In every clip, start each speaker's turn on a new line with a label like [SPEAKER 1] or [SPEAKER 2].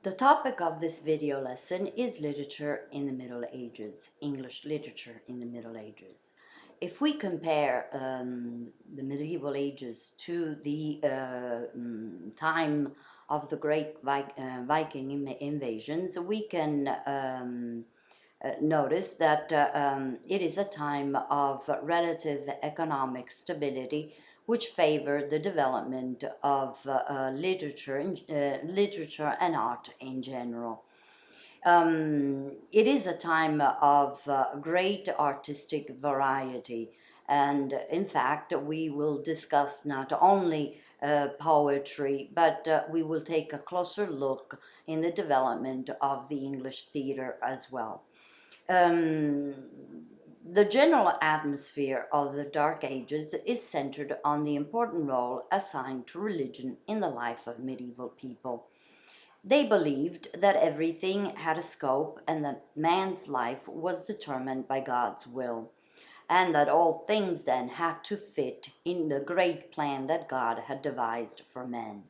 [SPEAKER 1] The topic of this video lesson is literature in the Middle Ages, English literature in the Middle Ages. If we compare the medieval ages to the time of the great Viking invasions, we can notice that it is a time of relative economic stability which favored the development of literature and art in general. It is a time of great artistic variety, and in fact we will discuss not only poetry, but we will take a closer look in the development of the English theatre as well. The general atmosphere of the Dark Ages is centered on the important role assigned to religion in the life of medieval people. They believed that everything had a scope and that man's life was determined by God's will, and that all things then had to fit in the great plan that God had devised for men,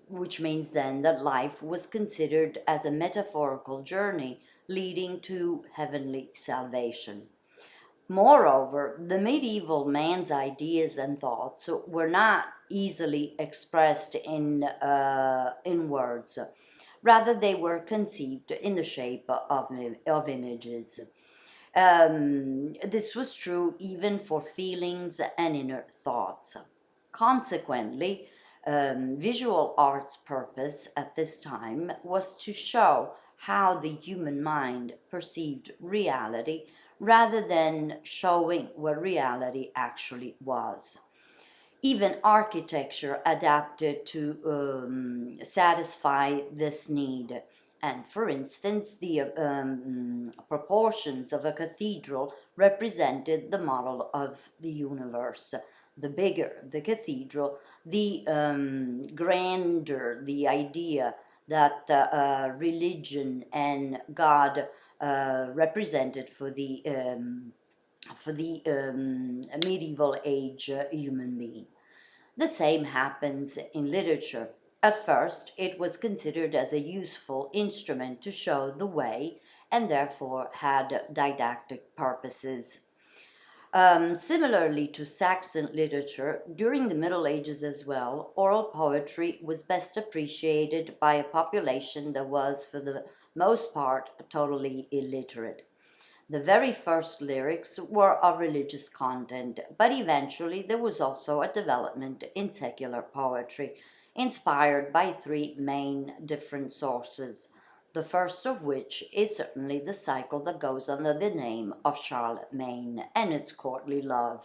[SPEAKER 1] which means then that life was considered as a metaphorical journey leading to heavenly salvation. Moreover, the medieval man's ideas and thoughts were not easily expressed in words. Rather, they were conceived in the shape of images. This was true even for feelings and inner thoughts. Consequently, visual art's purpose at this time was to show how the human mind perceived reality rather than showing what reality actually was. Even architecture adapted to satisfy this need. And for instance, the proportions of a cathedral represented the model of the universe. The bigger the cathedral, the grander the idea that religion and God represented for the medieval age human being. The same happens in literature. At first, it was considered as a useful instrument to show the way and therefore had didactic purposes. Similarly to Saxon literature, during the Middle Ages as well, oral poetry was best appreciated by a population that was, for the most part, totally illiterate. The very first lyrics were of religious content, but eventually there was also a development in secular poetry, inspired by three main different sources. The first of which is certainly the cycle that goes under the name of Charlemagne and its courtly love.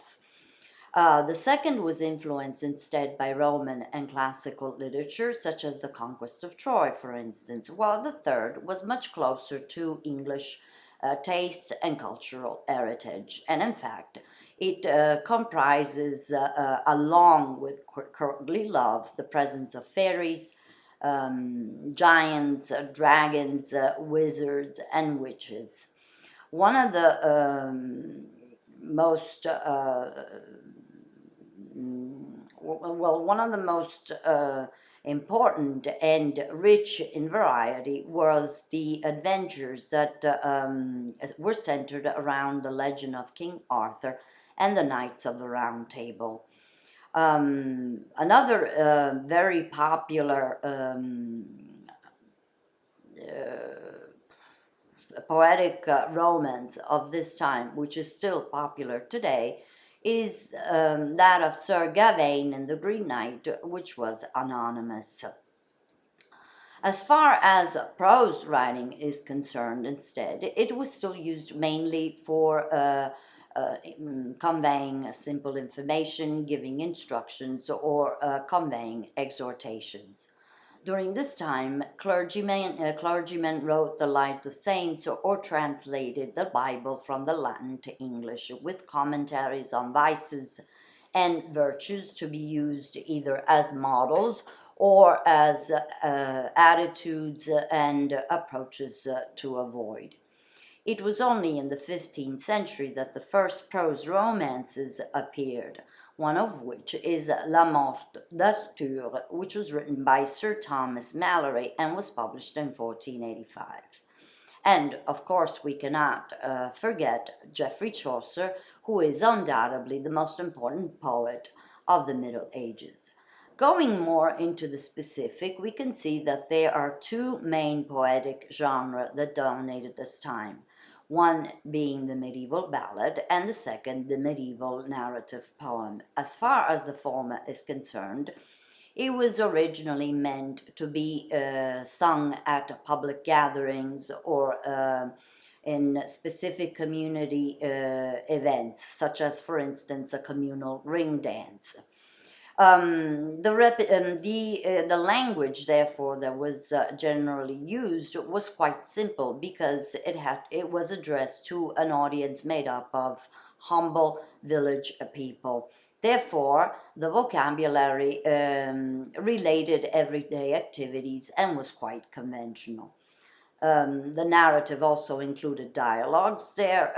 [SPEAKER 1] The second was influenced instead by Roman and classical literature, such as the Conquest of Troy, for instance, while the third was much closer to English taste and cultural heritage. And in fact, it comprises, along with courtly love, the presence of fairies, giants, dragons, wizards, and witches. One of the most one of the most important and rich in variety was the adventures that were centered around the legend of King Arthur and the Knights of the Round Table. Another very popular poetic romance of this time, which is still popular today, is that of Sir Gavain and the Green Knight, which was anonymous. As far as prose writing is concerned, instead, it was still used mainly for conveying simple information, giving instructions, or conveying exhortations. During this time, clergymen wrote the lives of saints or translated the Bible from the Latin to English with commentaries on vices and virtues to be used either as models or as attitudes and approaches to avoid. It was only in the 15th century that the first prose romances appeared, one of which is La Morte d'Arthur, which was written by Sir Thomas Malory and was published in 1485. And of course, we cannot forget Geoffrey Chaucer, who is undoubtedly the most important poet of the Middle Ages. Going more into the specific, we can see that there are two main poetic genres that dominated this time, one being the medieval ballad and the second the medieval narrative poem. As far as the former is concerned, it was originally meant to be sung at public gatherings or in specific community events, such as, for instance, a communal ring dance. The language, therefore, that was generally used was quite simple because it was addressed to an audience made up of humble village people. Therefore, the vocabulary related everyday activities and was quite conventional. The narrative also included dialogues. There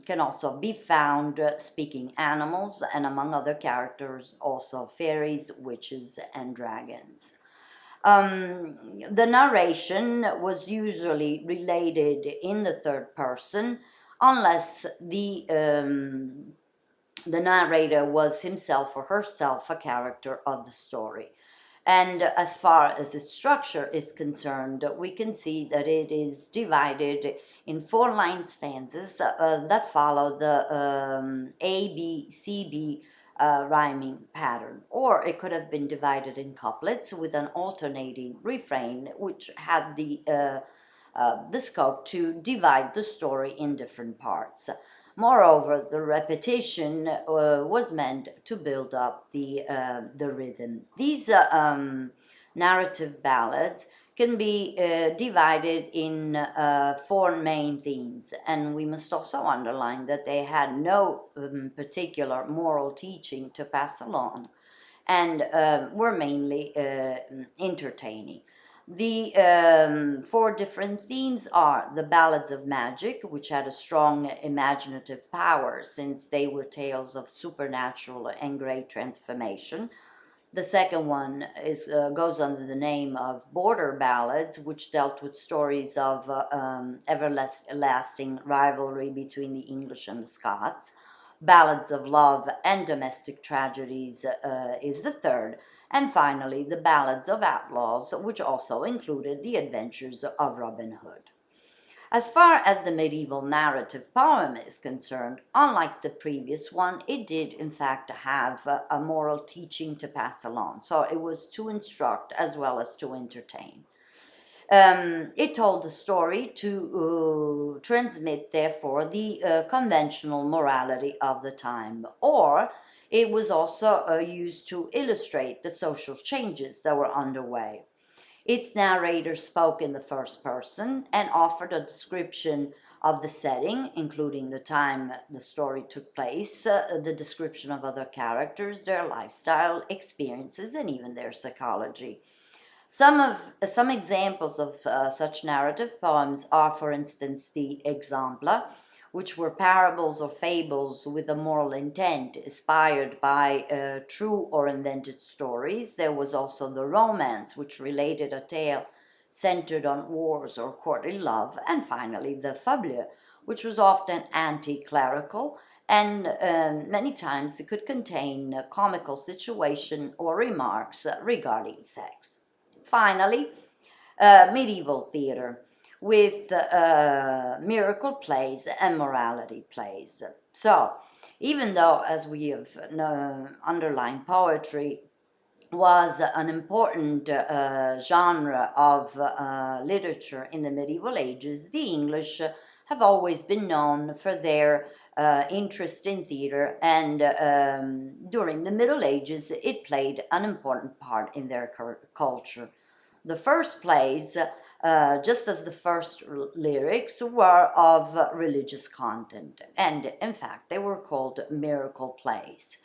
[SPEAKER 1] can also be found speaking animals, and among other characters, also fairies, witches, and dragons. The narration was usually related in the third person, unless the narrator was himself or herself a character of the story. And as far as its structure is concerned, we can see that it is divided in four-line stanzas that follow the A-B-C-B rhyming pattern. Or it could have been divided in couplets with an alternating refrain, which had the scope to divide the story in different parts. Moreover, the repetition was meant to build up the rhythm. These narrative ballads can be divided in four main themes, and we must also underline that they had no particular moral teaching to pass along and were mainly entertaining. The four different themes are the Ballads of Magic, which had a strong imaginative power since they were tales of supernatural and great transformation. The second one goes under the name of Border Ballads, which dealt with stories of everlasting rivalry between the English and the Scots. Ballads of Love and Domestic Tragedies is the third. And finally, the Ballads of Outlaws, which also included the adventures of Robin Hood. As far as the medieval narrative poem is concerned, unlike the previous one, it did in fact have a moral teaching to pass along. So it was to instruct as well as to entertain. It told the story to transmit, therefore, the conventional morality of the time, or it was also used to illustrate the social changes that were underway. Its narrator spoke in the first person and offered a description of the setting, including the time the story took place, the description of other characters, their lifestyle, experiences, and even their psychology. Some examples of such narrative poems are, for instance, the Exempla, which were parables or fables with a moral intent, inspired by true or invented stories. There was also the Romance, which related a tale centered on wars or courtly love. And finally, the Fable, which was often anti-clerical, and many times it could contain a comical situation or remarks regarding sex. Finally, medieval theater with miracle plays and morality plays. So, even though, as we have underlined, poetry was an important genre of literature in the medieval ages, the English have always been known for their interest in theater, and during the Middle Ages, it played an important part in their culture. The first plays, just as the first lyrics, were of religious content, and in fact, they were called miracle plays.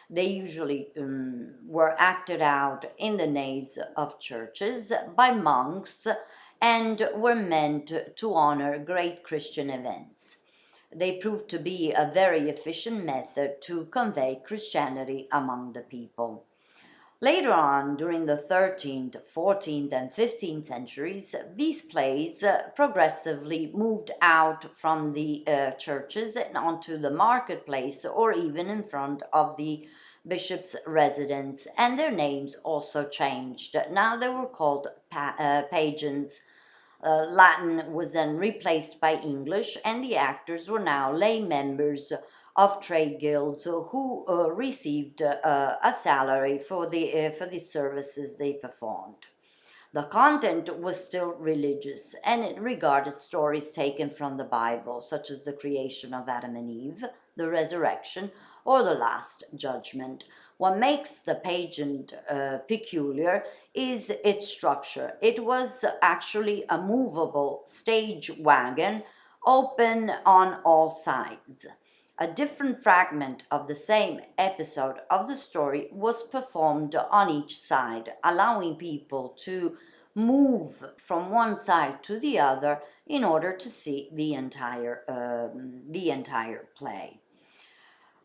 [SPEAKER 1] They usually were acted out in the naves of churches by monks and were meant to honor great Christian events. They proved to be a very efficient method to convey Christianity among the people. Later on, during the 13th, 14th, and 15th centuries, these plays progressively moved out from the churches and onto the marketplace or even in front of the bishop's residence, and their names also changed. Now they were called pageants. Latin was then replaced by English, and the actors were now lay members of trade guilds who received a salary for the services they performed. The content was still religious, and it regarded stories taken from the Bible, such as the creation of Adam and Eve, the resurrection, or the Last Judgment. What makes the pageant peculiar is its structure. It was actually a movable stage wagon, open on all sides. A different fragment of the same episode of the story was performed on each side, allowing people to move from one side to the other in order to see the entire play.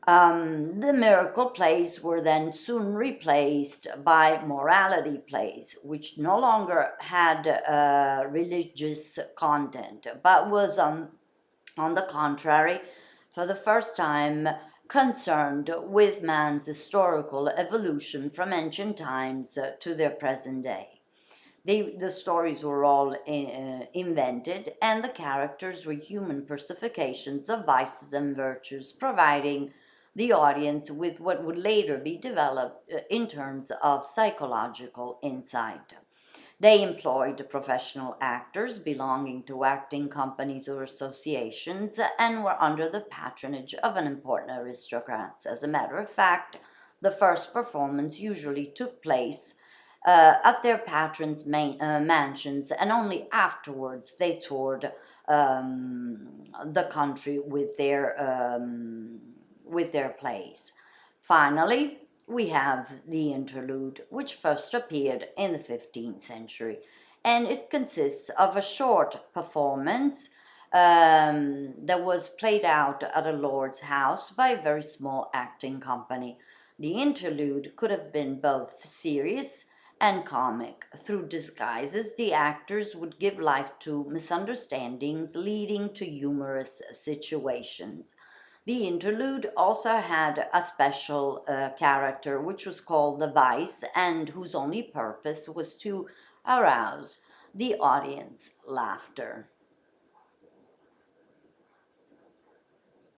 [SPEAKER 1] The miracle plays were then soon replaced by morality plays, which no longer had religious content, but was on the contrary, for the first time, concerned with man's historical evolution from ancient times to their present day. The stories were all invented, and the characters were human personifications of vices and virtues, providing the audience with what would later be developed in terms of psychological insight. They employed professional actors belonging to acting companies or associations and were under the patronage of an important aristocrat. As a matter of fact, the first performance usually took place at their patrons' mansions, and only afterwards they toured the country with their plays. Finally, we have the interlude, which first appeared in the 15th century, and it consists of a short performance that was played out at a lord's house by a very small acting company. The interlude could have been both serious and comic. Through disguises, the actors would give life to misunderstandings, leading to humorous situations. The interlude also had a special character, which was called the vice, and whose only purpose was to arouse the audience laughter.